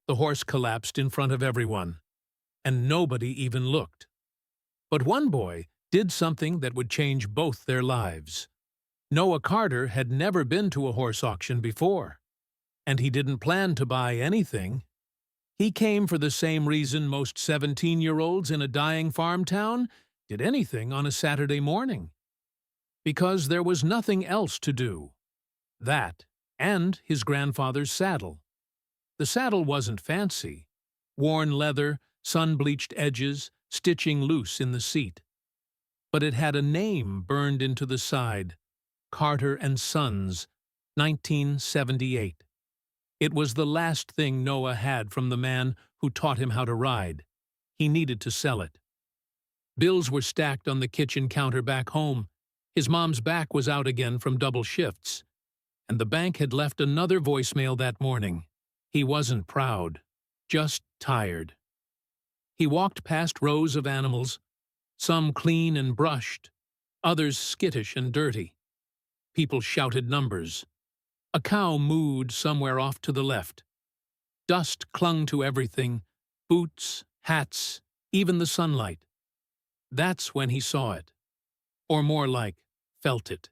The horse collapsed in front of everyone, and nobody even looked. But one boy did something that would change both their lives. Noah Carter had never been to a horse auction before, and he didn't plan to buy anything. He came for the same reason most 17-year-olds in a dying farm town did anything on a Saturday morning. Because there was nothing else to do. That, and his grandfather's saddle. The saddle wasn't fancy. Worn leather, sun-bleached edges, stitching loose in the seat. But it had a name burned into the side. Carter and Sons, 1978. It was the last thing Noah had from the man who taught him how to ride. He needed to sell it. Bills were stacked on the kitchen counter back home. His mom's back was out again from double shifts. And the bank had left another voicemail that morning. He wasn't proud, just tired. He walked past rows of animals, some clean and brushed, others skittish and dirty. People shouted numbers. A cow mooed somewhere off to the left. Dust clung to everything, boots, hats, even the sunlight. That's when he saw it. Or more like, felt it.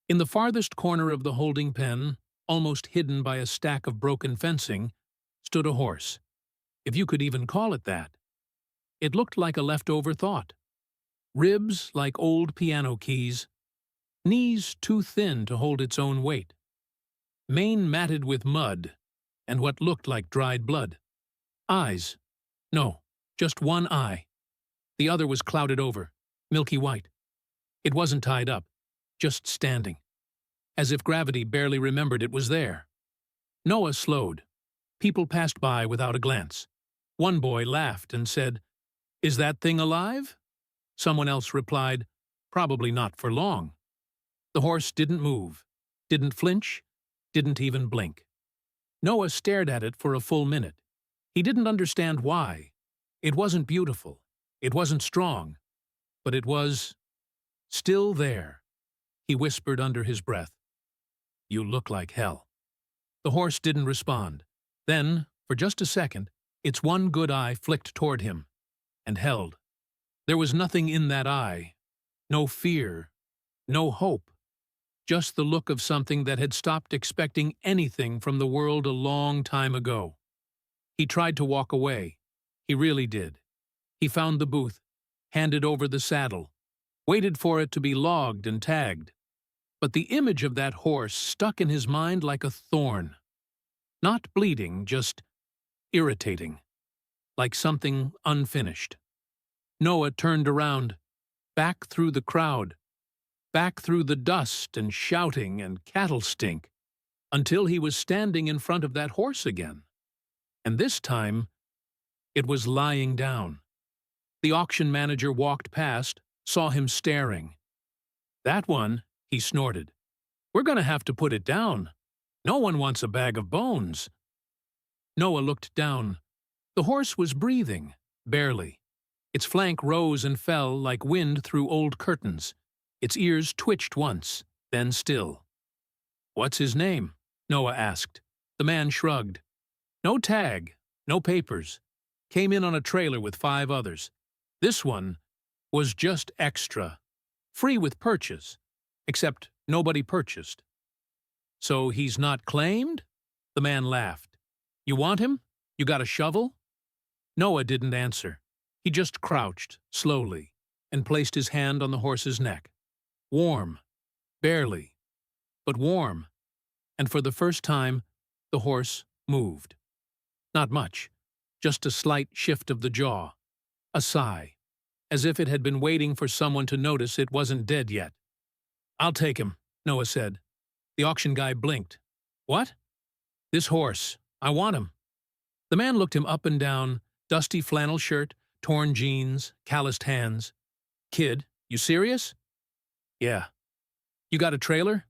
In the farthest corner of the holding pen, almost hidden by a stack of broken fencing, stood a horse, if you could even call it that. It looked like a leftover thought. Ribs like old piano keys, knees too thin to hold its own weight. Mane matted with mud, and what looked like dried blood. Eyes. No, just one eye. The other was clouded over, milky white. It wasn't tied up, just standing, as if gravity barely remembered it was there. Noah slowed. People passed by without a glance. One boy laughed and said, "Is that thing alive?" Someone else replied, "Probably not for long." The horse didn't move, didn't flinch, didn't even blink. Noah stared at it for a full minute. He didn't understand why. It wasn't beautiful. It wasn't strong. But it was still there. He whispered under his breath, "You look like hell." The horse didn't respond. Then, for just a second, its one good eye flicked toward him, and held. There was nothing in that eye. No fear. No hope. Just the look of something that had stopped expecting anything from the world a long time ago. He tried to walk away. He really did. He found the booth, handed over the saddle, waited for it to be logged and tagged. But the image of that horse stuck in his mind like a thorn. Not bleeding, just irritating, like something unfinished. Noah turned around, back through the crowd, back through the dust and shouting and cattle stink, until he was standing in front of that horse again. And this time, it was lying down. The auction manager walked past, saw him staring. "That one," he snorted. "We're going to have to put it down. No one wants a bag of bones." Noah looked down. The horse was breathing, barely. Its flank rose and fell like wind through old curtains. Its ears twitched once, then still. "What's his name?" Noah asked. The man shrugged. "No tag, no papers. Came in on a trailer with 5 others. This one was just extra. Free with purchase. Except nobody purchased." "So he's not claimed?" The man laughed. "You want him? You got a shovel?" Noah didn't answer. He just crouched, slowly, and placed his hand on the horse's neck. Warm. Barely. But warm. And for the first time, the horse moved. Not much. Just a slight shift of the jaw. A sigh. As if it had been waiting for someone to notice it wasn't dead yet. "I'll take him," Noah said. The auction guy blinked. "What?" "This horse. I want him." The man looked him up and down, dusty flannel shirt, torn jeans, calloused hands. "Kid, you serious?" "Yeah." "You got a trailer?"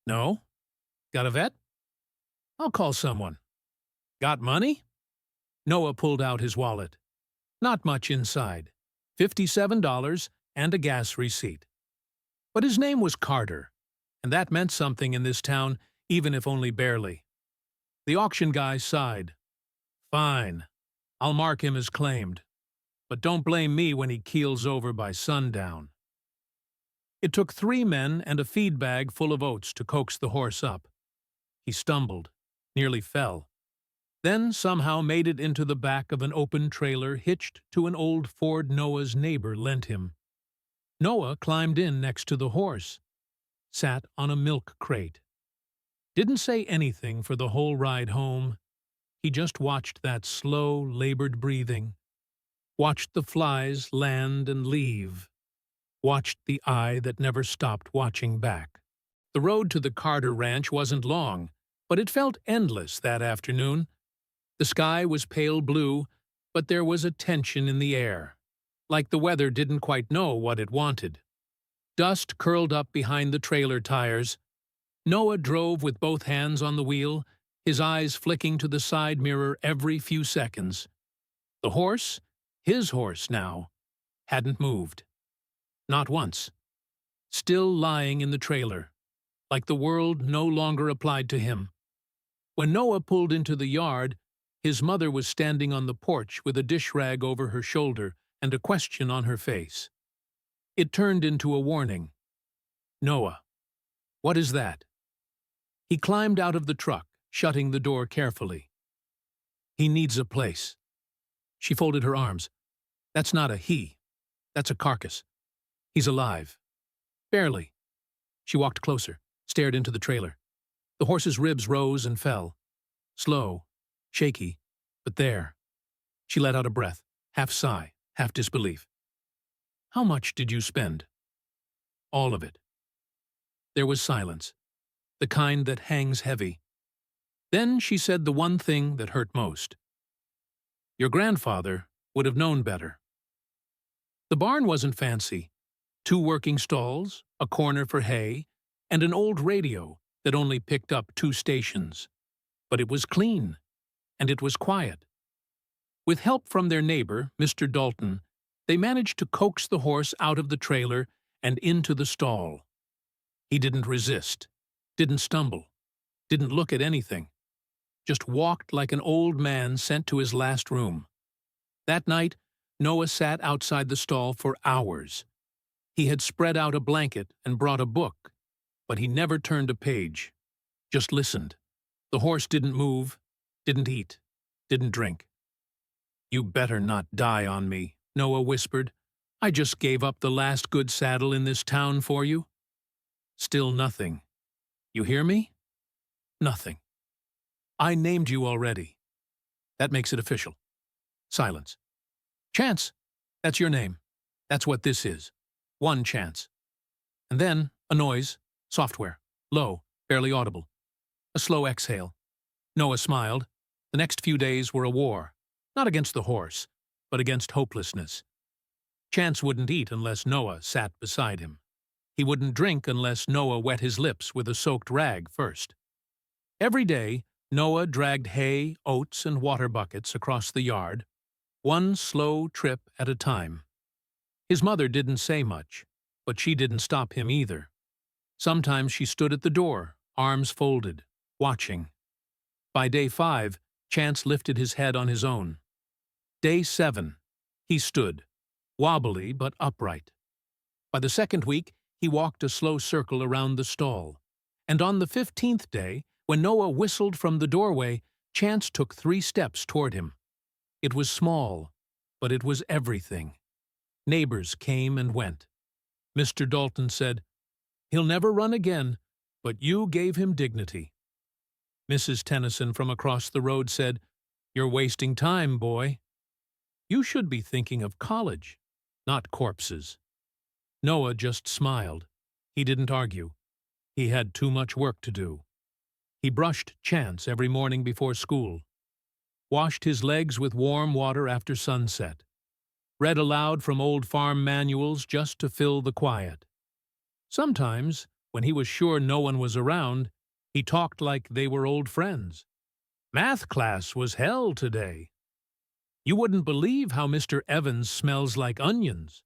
"No." "Got a vet?" "I'll call someone." "Got money?" Noah pulled out his wallet. Not much inside. $57 and a gas receipt. But his name was Carter, and that meant something in this town, even if only barely. The auction guy sighed. Fine. I'll mark him as claimed. But don't blame me when he keels over by sundown. It took 3 men and a feed bag full of oats to coax the horse up. He stumbled, nearly fell, then somehow made it into the back of an open trailer hitched to an old Ford Noah's neighbor lent him. Noah climbed in next to the horse, sat on a milk crate. Didn't say anything for the whole ride home. He just watched that slow, labored breathing, watched the flies land and leave, watched the eye that never stopped watching back. The road to the Carter Ranch wasn't long, but it felt endless that afternoon. The sky was pale blue, but there was a tension in the air, like the weather didn't quite know what it wanted. Dust curled up behind the trailer tires. Noah drove with both hands on the wheel, his eyes flicking to the side mirror every few seconds. The horse, his horse now, hadn't moved. Not once. Still lying in the trailer, like the world no longer applied to him. When Noah pulled into the yard, his mother was standing on the porch with a dish rag over her shoulder and a question on her face. It turned into a warning. "Noah, what is that?" He climbed out of the truck, shutting the door carefully. "He needs a place." She folded her arms. "That's not a he. That's a carcass. He's alive." "Barely." She walked closer, stared into the trailer. The horse's ribs rose and fell. Slow, shaky, but there. She let out a breath, half sigh, half disbelief. "How much did you spend?" "All of it." There was silence, the kind that hangs heavy. Then she said the one thing that hurt most. "Your grandfather would have known better." The barn wasn't fancy. 2 working stalls, a corner for hay, and an old radio that only picked up 2 stations. But it was clean, and it was quiet. With help from their neighbor, Mr. Dalton, they managed to coax the horse out of the trailer and into the stall. He didn't resist, didn't stumble, didn't look at anything, just walked like an old man sent to his last room. That night, Noah sat outside the stall for hours. He had spread out a blanket and brought a book, but he never turned a page, just listened. The horse didn't move, didn't eat, didn't drink. "You better not die on me," Noah whispered. "I just gave up the last good saddle in this town for you." Still nothing. "You hear me?" "Nothing. I named you already. That makes it official." Silence. "Chance, that's your name. That's what this is. One chance." And then a noise, software, low, barely audible. A slow exhale. Noah smiled. The next few days were a war, not against the horse, but against hopelessness. Chance wouldn't eat unless Noah sat beside him. He wouldn't drink unless Noah wet his lips with a soaked rag first. Every day, Noah dragged hay, oats, and water buckets across the yard, one slow trip at a time. His mother didn't say much, but she didn't stop him either. Sometimes she stood at the door, arms folded, watching. By day 5, Chance lifted his head on his own. Day 7, he stood, wobbly but upright. By the 2nd week, he walked a slow circle around the stall. And on the 15th day, when Noah whistled from the doorway, Chance took 3 steps toward him. It was small, but it was everything. Neighbors came and went. Mr. Dalton said, "He'll never run again, but you gave him dignity." Mrs. Tennyson from across the road said, "You're wasting time, boy. You should be thinking of college, not corpses." Noah just smiled. He didn't argue. He had too much work to do. He brushed Chance every morning before school, washed his legs with warm water after sunset, read aloud from old farm manuals just to fill the quiet. Sometimes, when he was sure no one was around, he talked like they were old friends. "Math class was hell today. You wouldn't believe how Mr. Evans smells like onions.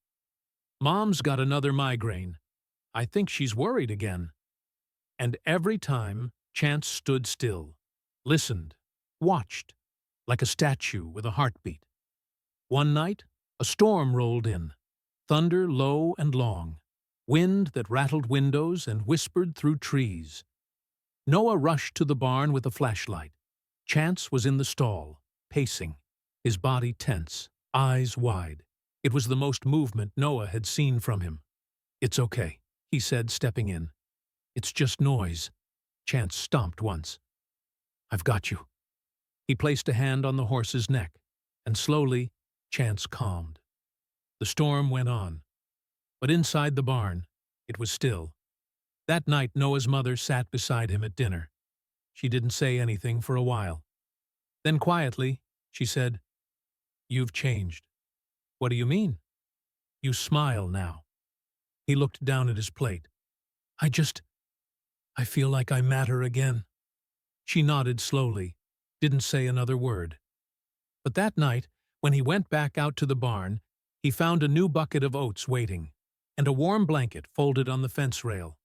Mom's got another migraine. I think she's worried again." And every time, Chance stood still, listened, watched, like a statue with a heartbeat. One night, a storm rolled in, thunder low and long, wind that rattled windows and whispered through trees. Noah rushed to the barn with a flashlight. Chance was in the stall, pacing, his body tense, eyes wide. It was the most movement Noah had seen from him. "It's okay," he said, stepping in. "It's just noise." Chance stomped once. "I've got you." He placed a hand on the horse's neck, and slowly, Chance calmed. The storm went on, but inside the barn, it was still. That night, Noah's mother sat beside him at dinner. She didn't say anything for a while. Then quietly, she said, "You've changed." "What do you mean?" "You smile now." He looked down at his plate. I feel like I matter again." She nodded slowly, didn't say another word. But that night, when he went back out to the barn, he found a new bucket of oats waiting, and a warm blanket folded on the fence rail.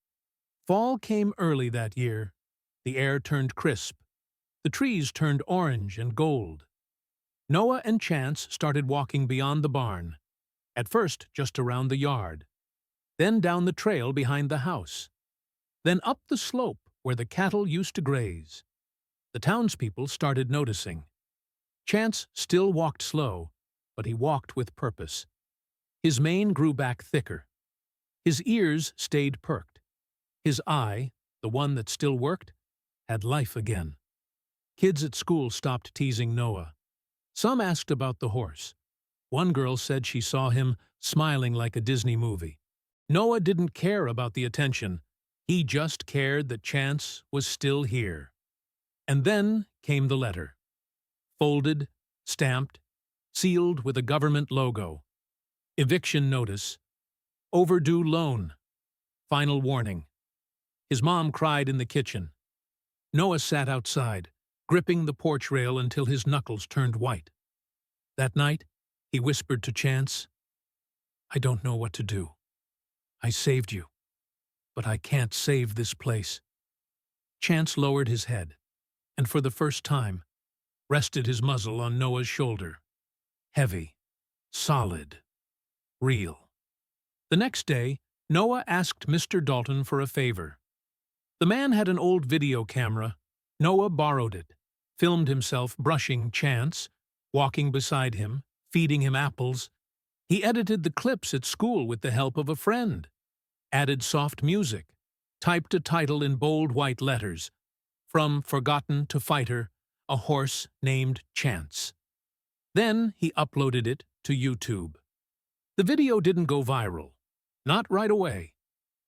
Fall came early that year. The air turned crisp. The trees turned orange and gold. Noah and Chance started walking beyond the barn, at first just around the yard, then down the trail behind the house, then up the slope where the cattle used to graze. The townspeople started noticing. Chance still walked slow, but he walked with purpose. His mane grew back thicker. His ears stayed perked. His eye, the one that still worked, had life again. Kids at school stopped teasing Noah. Some asked about the horse. One girl said she saw him smiling like a Disney movie. Noah didn't care about the attention. He just cared that Chance was still here. And then came the letter. Folded, stamped, sealed with a government logo. Eviction notice. Overdue loan. Final warning. His mom cried in the kitchen. Noah sat outside, gripping the porch rail until his knuckles turned white. That night, he whispered to Chance, "I don't know what to do. I saved you, but I can't save this place." Chance lowered his head, and for the first time, rested his muzzle on Noah's shoulder. Heavy, solid, real. The next day, Noah asked Mr. Dalton for a favor. The man had an old video camera. Noah borrowed it, filmed himself brushing Chance, walking beside him, feeding him apples. He edited the clips at school with the help of a friend, added soft music, typed a title in bold white letters, "From Forgotten to Fighter, a horse named Chance." Then he uploaded it to YouTube. The video didn't go viral, not right away,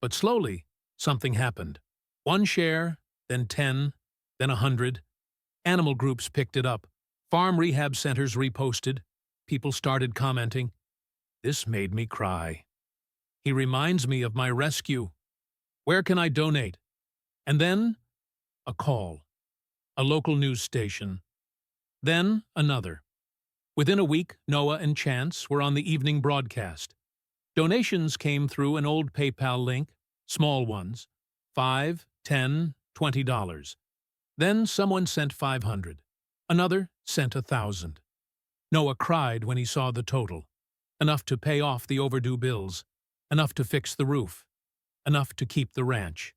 but slowly something happened. One share, then 10, then 100. Animal groups picked it up. Farm rehab centers reposted. People started commenting. "This made me cry. He reminds me of my rescue. Where can I donate?" And then a call. A local news station. Then another. Within a week, Noah and Chance were on the evening broadcast. Donations came through an old PayPal link, small ones, $5, $10, $20. Then someone sent 500. Another sent 1,000. Noah cried when he saw the total. Enough to pay off the overdue bills. Enough to fix the roof. Enough to keep the ranch.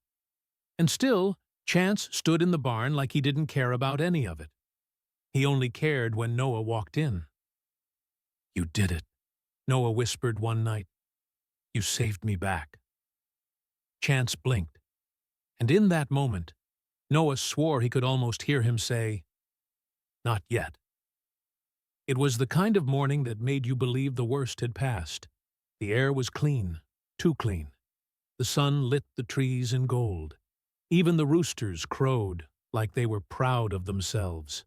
And still, Chance stood in the barn like he didn't care about any of it. He only cared when Noah walked in. "You did it," Noah whispered one night. "You saved me back." Chance blinked, and in that moment, Noah swore he could almost hear him say, "Not yet." It was the kind of morning that made you believe the worst had passed. The air was clean, too clean. The sun lit the trees in gold. Even the roosters crowed like they were proud of themselves.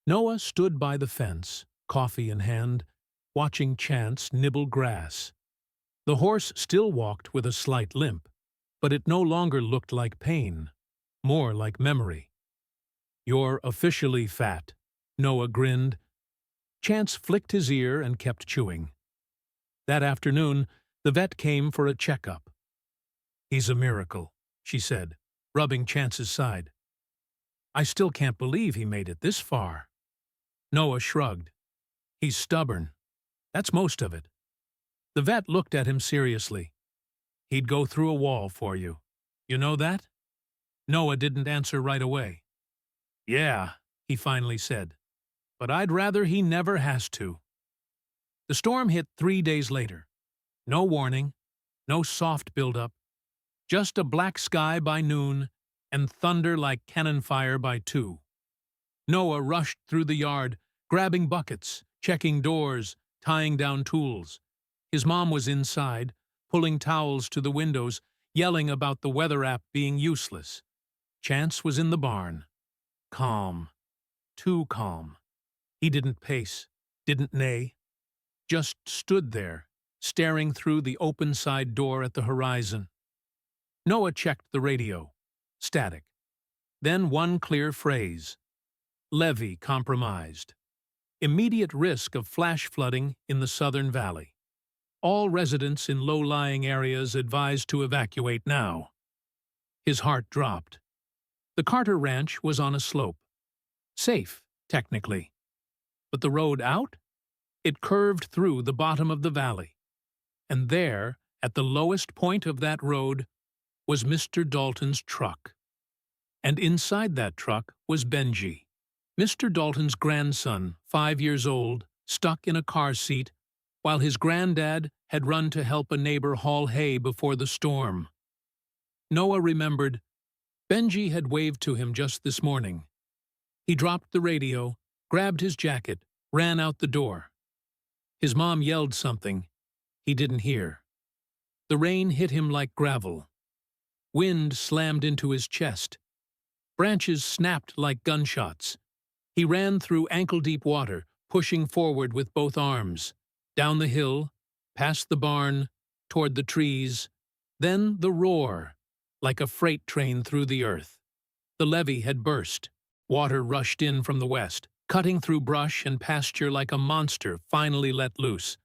Noah stood by the fence, coffee in hand, watching Chance nibble grass. The horse still walked with a slight limp, but it no longer looked like pain, more like memory. "You're officially fat," Noah grinned. Chance flicked his ear and kept chewing. That afternoon, the vet came for a checkup. "He's a miracle," she said, rubbing Chance's side. "I still can't believe he made it this far." Noah shrugged. He's stubborn. That's most of it. The vet looked at him seriously. He'd go through a wall for you. You know that? Noah didn't answer right away. Yeah, he finally said. But I'd rather he never has to. The storm hit 3 days later. No warning, no soft buildup, just a black sky by noon and thunder like cannon fire by 2. Noah rushed through the yard, grabbing buckets, checking doors, tying down tools. His mom was inside, pulling towels to the windows, yelling about the weather app being useless. Chance was in the barn. Calm. Too calm. He didn't pace, didn't neigh, just stood there, staring through the open side door at the horizon. Noah checked the radio. Static. Then one clear phrase. Levee compromised. Immediate risk of flash flooding in the southern valley. All residents in low-lying areas advised to evacuate now. His heart dropped. The Carter Ranch was on a slope. Safe, technically. But the road out? It curved through the bottom of the valley. And there, at the lowest point of that road, was Mr. Dalton's truck. And inside that truck was Benji, Mr. Dalton's grandson, 5 years old, stuck in a car seat, while his granddad had run to help a neighbor haul hay before the storm. Noah remembered Benji had waved to him just this morning. He dropped the radio, grabbed his jacket, ran out the door. His mom yelled something. He didn't hear. The rain hit him like gravel. Wind slammed into his chest. Branches snapped like gunshots. He ran through ankle-deep water, pushing forward with both arms, down the hill, past the barn, toward the trees, then the roar, like a freight train through the earth. The levee had burst. Water rushed in from the west, cutting through brush and pasture like a monster finally let loose.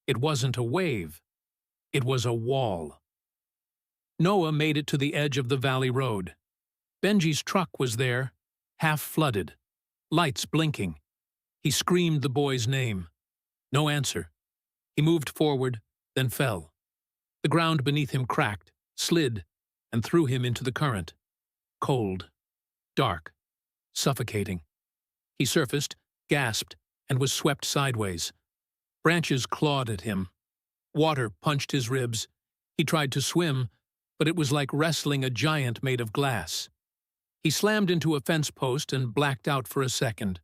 It wasn't a wave. It was a wall. Noah made it to the edge of the valley road. Benji's truck was there, half flooded, lights blinking. He screamed the boy's name. No answer. He moved forward, then fell. The ground beneath him cracked, slid, and threw him into the current. Cold, dark, suffocating. He surfaced, gasped, and was swept sideways. Branches clawed at him. Water punched his ribs. He tried to swim, but it was like wrestling a giant made of glass. He slammed into a fence post and blacked out for a second.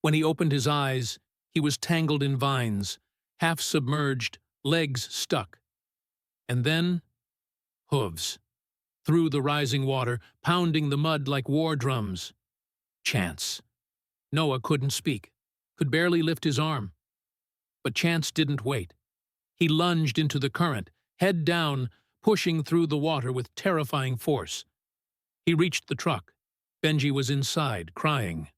When he opened his eyes, he was tangled in vines, half submerged, legs stuck. And then, hooves. Through the rising water, pounding the mud like war drums. Chance. Noah couldn't speak, could barely lift his arm. But Chance didn't wait. He lunged into the current, head down, pushing through the water with terrifying force. He reached the truck. Benji was inside, crying.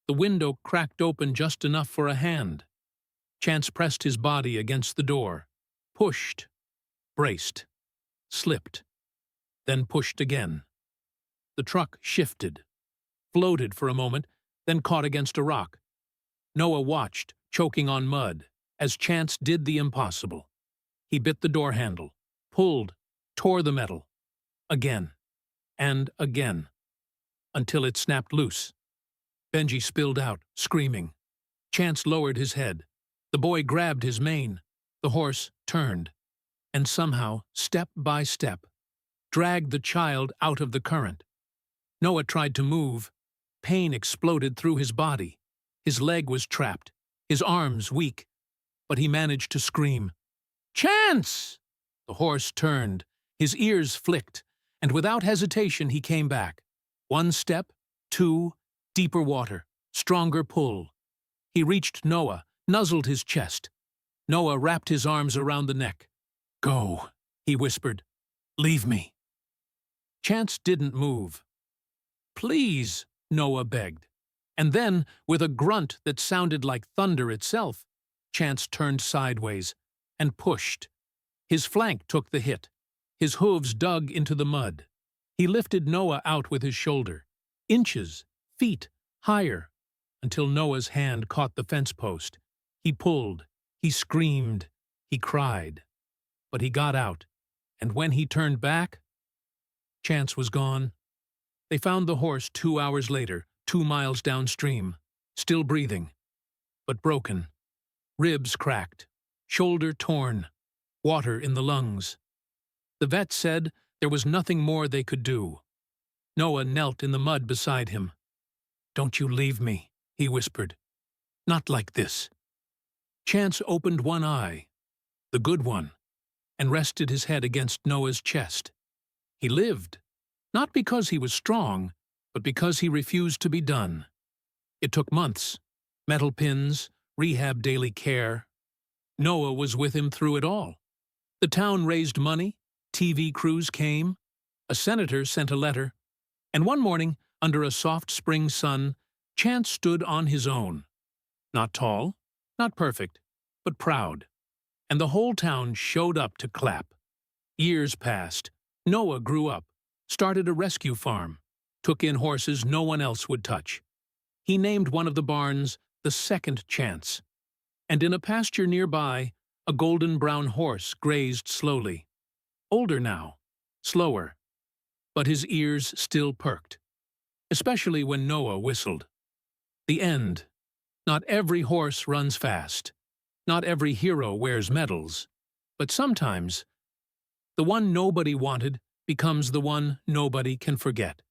The window cracked open just enough for a hand. Chance pressed his body against the door, pushed, braced, slipped, then pushed again. The truck shifted, floated for a moment, then caught against a rock. Noah watched, choking on mud, as Chance did the impossible. He bit the door handle, pulled, tore the metal. Again, and again, until it snapped loose. Benji spilled out, screaming. Chance lowered his head. The boy grabbed his mane. The horse turned, and somehow, step by step, dragged the child out of the current. Noah tried to move. Pain exploded through his body. His leg was trapped, his arms weak, but he managed to scream. Chance! The horse turned, his ears flicked, and without hesitation he came back. 1 step, 2, deeper water, stronger pull. He reached Noah, nuzzled his chest. Noah wrapped his arms around the neck. Go, he whispered. Leave me. Chance didn't move. Please, Noah begged. And then, with a grunt that sounded like thunder itself, Chance turned sideways and pushed. His flank took the hit. His hooves dug into the mud. He lifted Noah out with his shoulder, inches, feet, higher, until Noah's hand caught the fence post. He pulled, he screamed, he cried. But he got out, and when he turned back, Chance was gone. They found the horse 2 hours later, 2 miles downstream, still breathing, but broken. Ribs cracked, shoulder torn, water in the lungs. The vet said there was nothing more they could do. Noah knelt in the mud beside him. "Don't you leave me," he whispered. "Not like this." Chance opened one eye, the good one, and rested his head against Noah's chest. He lived, not because he was strong, but because he refused to be done. It took months, metal pins, rehab daily care. Noah was with him through it all. The town raised money, TV crews came, a senator sent a letter, and one morning, under a soft spring sun, Chance stood on his own. Not tall, not perfect, but proud. And the whole town showed up to clap. Years passed. Noah grew up, started a rescue farm, took in horses no one else would touch. He named one of the barns the Second Chance. And in a pasture nearby, a golden brown horse grazed slowly. Older now, slower, but his ears still perked, especially when Noah whistled. The end. Not every horse runs fast. Not every hero wears medals. But sometimes, the one nobody wanted becomes the one nobody can forget.